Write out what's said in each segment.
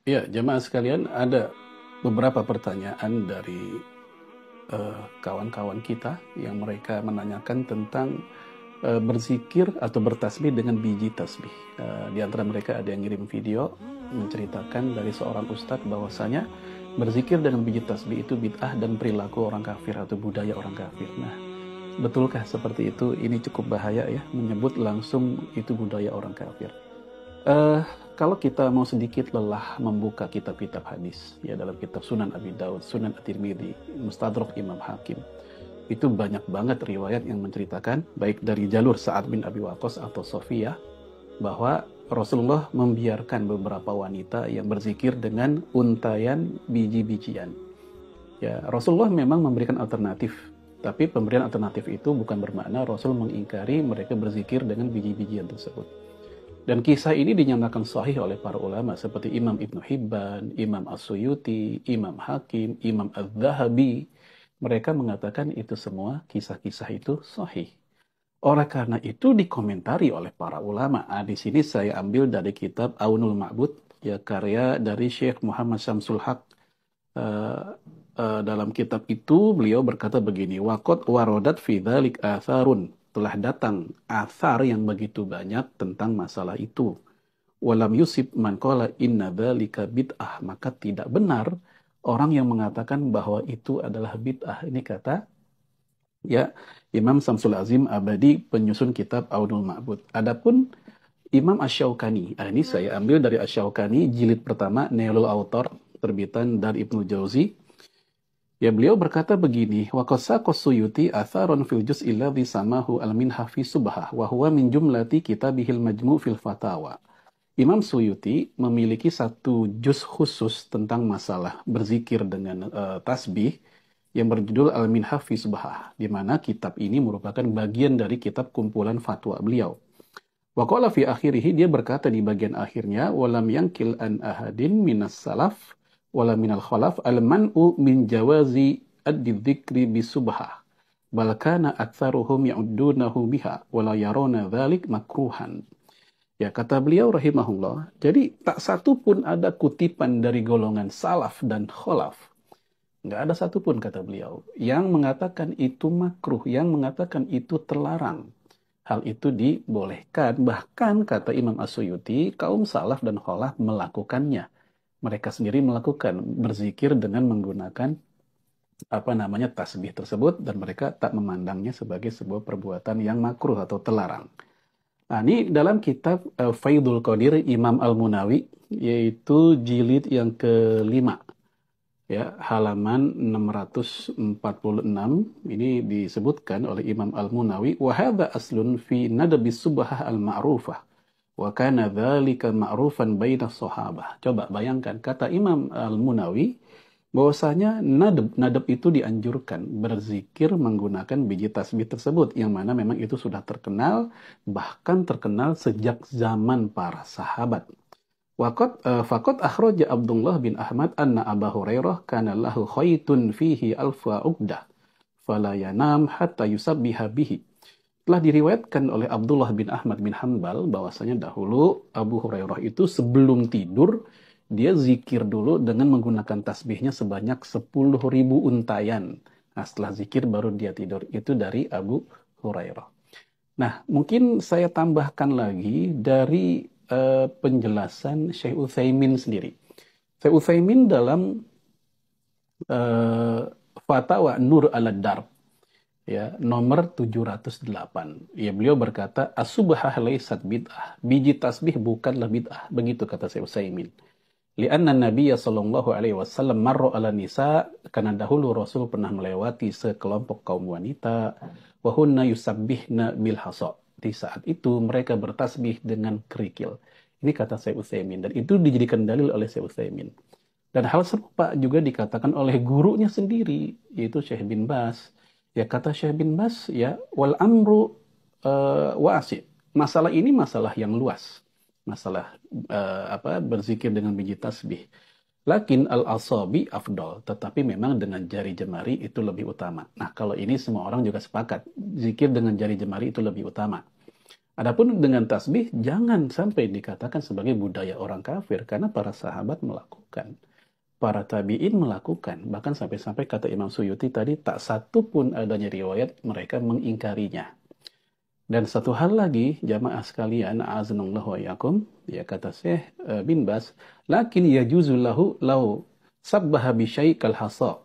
Ya, jemaah sekalian, ada beberapa pertanyaan dari kawan-kawan kita yang mereka menanyakan tentang berzikir atau bertasbih dengan biji tasbih. Di antara mereka ada yang ngirim video menceritakan dari seorang ustadz bahwasanya berzikir dengan biji tasbih itu bid'ah dan perilaku orang kafir atau budaya orang kafir. Nah, betulkah seperti itu? Ini cukup bahaya ya, menyebut langsung itu budaya orang kafir. Eh, Kalau kita mau sedikit lelah membuka kitab-kitab hadis, ya dalam kitab Sunan Abi Daud, Sunan At-Tirmidzi, Mustadrak Imam Hakim, itu banyak banget riwayat yang menceritakan, baik dari jalur Sa'ad bin Abi Waqqas atau Sofiyah, bahwa Rasulullah membiarkan beberapa wanita yang berzikir dengan untayan biji-bijian. Ya, Rasulullah memang memberikan alternatif, tapi pemberian alternatif itu bukan bermakna Rasul mengingkari mereka berzikir dengan biji-bijian tersebut. Dan kisah ini dinyatakan sahih oleh para ulama seperti Imam Ibnu Hibban, Imam As-Suyuti, Imam Hakim, Imam Az-Zahabi. Mereka mengatakan itu semua kisah-kisah itu sahih. Oleh karena itu dikomentari oleh para ulama. Di sini saya ambil dari kitab Aunul Ma'bud, ya karya dari Syekh Muhammad Syamsul Haq. Eh, dalam kitab itu beliau berkata begini, waqad warodat fi dzalik atharun, telah datang athar yang begitu banyak tentang masalah itu. Walam yusib man qala inna dzalika bid'ah, maka tidak benar orang yang mengatakan bahwa itu adalah bid'ah. Ini kata ya Imam Samsul Azim Abadi, penyusun kitab Aunul Ma'bud. Adapun Imam Asy-Syaukani, ini saya ambil dari Asy-Syaukani jilid pertama Nailul Autor, terbitan dari Ibnu Jauzi. Ya, beliau berkata begini, wa qasaqa Suyuti atharon fil juz'il ladzi samahu al-minha fi subhah wa huwa min jumlati kitabihil majmu' fil fatawa. Imam Suyuti memiliki satu juz khusus tentang masalah berzikir dengan tasbih yang berjudul Al-Minhah fi Subhah, di mana kitab ini merupakan bagian dari kitab kumpulan fatwa beliau. Wa qala fi akhirih, dia berkata di bagian akhirnya, walam yankil an ahadin minas salaf wala minal khalaf al-man'u min jawazi ad-dzikri bisubhah. Bal kana aktsaruhum ya'uddunahu biha wala yarona dzalik makruhan. Ya, kata beliau rahimahullah, jadi tak satu pun ada kutipan dari golongan salaf dan kholaf. Nggak ada satupun, kata beliau, yang mengatakan itu makruh, yang mengatakan itu terlarang. Hal itu dibolehkan, bahkan kata Imam As-Suyuti, kaum salaf dan kholaf melakukannya. Mereka sendiri melakukan berzikir dengan menggunakan tasbih tersebut, dan mereka tak memandangnya sebagai sebuah perbuatan yang makruh atau terlarang. Nah, ini dalam kitab Faidul Qadir Imam Al-Munawi, yaitu jilid yang kelima, ya, halaman 646, ini disebutkan oleh Imam Al-Munawi, wa hadza aslun fi nadbi subhah al-ma'rufah wa kana dzalika ma'rufan baina sahabah. Coba bayangkan, kata Imam Al-Munawi bahwasanya nadab itu dianjurkan berzikir menggunakan biji tasbih tersebut, yang mana memang itu sudah terkenal, bahkan terkenal sejak zaman para sahabat. Faqad akhraja Abdullah bin Ahmad anna Abu Hurairah kana lahu khaytun fihi alfa uqdah fala yanam hatta yusabbiha bihi. Telah diriwayatkan oleh Abdullah bin Ahmad bin Hanbal bahwasanya dahulu Abu Hurairah itu sebelum tidur dia zikir dulu dengan menggunakan tasbihnya sebanyak 10.000 untayan. Nah, setelah zikir baru dia tidur. Itu dari Abu Hurairah. Nah, mungkin saya tambahkan lagi dari penjelasan Syekh Utsaimin sendiri. Syekh Utsaimin dalam Fatwa Nur al-Darb, ya, nomor 708. Ya, beliau berkata, as-subhah laysat bid'ah. Biji tasbih bukanlah bid'ah. Begitu kata Syekh Utsaimin. Lianna Nabiya sallallahu alaihi wasallam marra ala nisa, karena dahulu Rasul pernah melewati sekelompok kaum wanita, wa hunna yusabbihna bil hasa. Di saat itu mereka bertasbih dengan kerikil. Ini kata Syekh Utsaimin, dan itu dijadikan dalil oleh Syekh Utsaimin. Dan hal serupa juga dikatakan oleh gurunya sendiri, yaitu Syekh bin Bas. Ya, kata Syekh bin Bas, ya, wal amru wasi'. Masalah ini masalah yang luas. Masalah berzikir dengan biji tasbih. Lakin al-asabi afdol, tetapi memang dengan jari jemari itu lebih utama. Nah, kalau ini semua orang juga sepakat, zikir dengan jari jemari itu lebih utama. Adapun dengan tasbih, jangan sampai dikatakan sebagai budaya orang kafir, karena para sahabat melakukan, para tabi'in melakukan, bahkan sampai-sampai kata Imam Suyuti tadi, tak satu pun adanya riwayat mereka mengingkarinya. Dan satu hal lagi, jamaah sekalian, a'azanallahu wa iyyakum, ya kata Syekh bin Bas, lakin yajuzu lahu law sabbaha bi syai' kal hasa.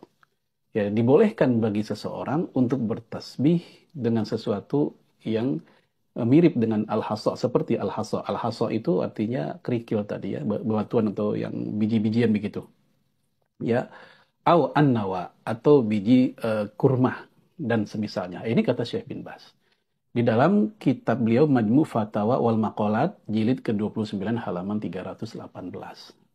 Ya, dibolehkan bagi seseorang untuk bertasbih dengan sesuatu yang mirip dengan al-hasa, seperti al-hasa. Al-hasa itu artinya kerikil tadi ya, bebatuan atau yang biji-bijian begitu. Ya, au an-nawa atau biji kurma dan semisalnya. Ini kata Syekh bin Bas. Di dalam kitab beliau Majmu' Fatawa wal Maqalat jilid ke-29 halaman 318.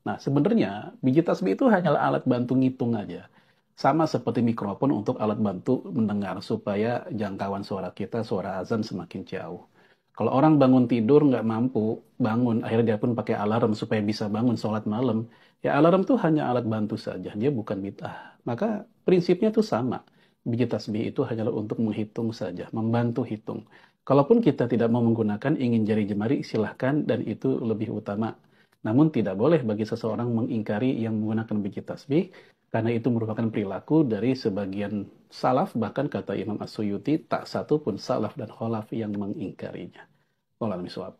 Nah, sebenarnya biji tasbih itu hanyalah alat bantu ngitung aja. Sama seperti mikrofon untuk alat bantu mendengar supaya jangkauan suara kita, suara azan semakin jauh. Kalau orang bangun tidur nggak mampu bangun, akhirnya dia pun pakai alarm supaya bisa bangun sholat malam. Ya alarm tuh hanya alat bantu saja, dia bukan bid'ah. Maka prinsipnya tuh sama. Biji tasbih itu hanyalah untuk menghitung saja, membantu hitung. Kalaupun kita tidak mau menggunakan, ingin jari jemari, silahkan, dan itu lebih utama. Namun tidak boleh bagi seseorang mengingkari yang menggunakan biji tasbih, karena itu merupakan perilaku dari sebagian salaf, bahkan kata Imam As-Suyuti, tak satu pun salaf dan kholaf yang mengingkarinya. Wallahu a'lam bishawab.